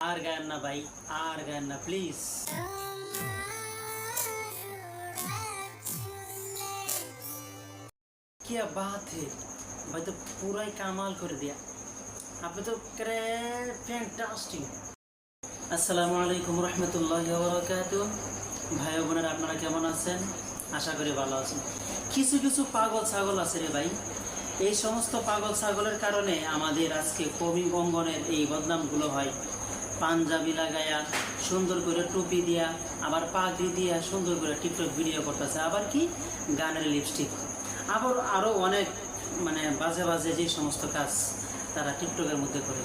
আর গায়েন না ভাই, আর গায়েন না প্লিজ। क्या बात है भाई, तो पूरा ही कमाल कर दिया आपने तो। करे फैंटास्टिक। আসসালামু আলাইকুম রহমতুল্লাহি ওয়া বারাকাতুহু। ভাই ও বোনেরা, আপনারা কেমন আছেন? আশা করি ভালো আছেন। কিছু কিছু পাগল ছাগল আছে রে ভাই, এই সমস্ত পাগল ছাগলের কারণে আমাদের আজকে কবি অঙ্গনের এই বদনামগুলো হয়। পাঞ্জাবি লাগায়া, সুন্দর করে টুপি দিয়া, আবার পাগড়ি দিয়া সুন্দর করে টিকটক ভিডিও করতেছে, আবার কি গানের লিপস্টিক, আবার আরও অনেক বাজে বাজে যে সমস্ত কাজ তারা টিকটকের মধ্যে করে।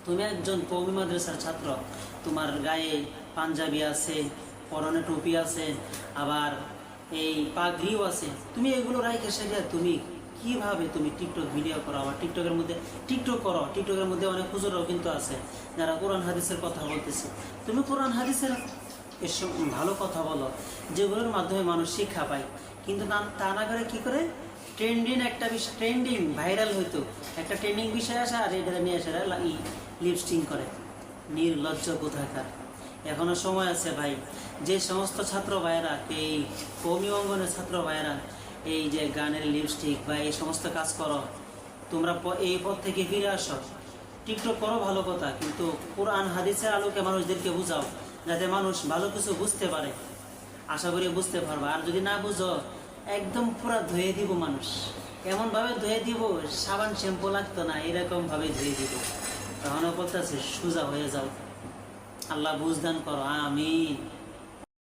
তুমি একজন কওমি মাদ্রাসার ছাত্র, তোমার গায়ে পাঞ্জাবি আছে, পরনে টুপি আছে, আবার এই পাগড়িও আছে, তুমি এগুলো রাইখে সেটা তুমি কিভাবে তুমি টিকটক ভিডিও করো? আবার টিকটকের মধ্যে টিকটক করো, টিকটকের মধ্যে অনেক হুজুরও কিন্তু আছে যারা কোরআন হাদিসের কথা বলতেছে। তুমি কোরআন হাদিসের এসব ভালো কথা বলো, যেগুলোর মাধ্যমে মানুষ শিক্ষা পায়, কিন্তু তা না করে কী করে ট্রেন্ডিং একটা বিষয়, ট্রেন্ডিং ভাইরাল হইতো, একটা ট্রেন্ডিং বিষয় আসে আর এটা নিয়ে আসে লিপস্টিং করে। নির্লজ্জ কোথাকার। এখনো সময় আছে ভাই, যে সমস্ত ছাত্র ভাইয়েরা, এই কওমি অঙ্গনের ছাত্র ভাইয়েরা এই যে গানের লিপস্টিক বা এই সমস্ত কাজ করো, তোমরা এই পথ থেকে ফিরে আসো। টিকটক করো ভালো কথা, কিন্তু কোরআন হাদিসের আলোকে মানুষদেরকে বুঝাও, যাতে মানুষ ভালো কিছু বুঝতে পারে। আশা করি বুঝতে পারবা। আর যদি না বুঝো, একদম পুরা ধুয়ে দিব মানুষ, এমনভাবে ধুয়ে দিব সাবান শ্যাম্পু লাগতো না, এরকমভাবে ধুয়ে দিব। তখনও বলতেছে সোজা হয়ে যাও। আল্লাহ বুঝদান করো, আমিন।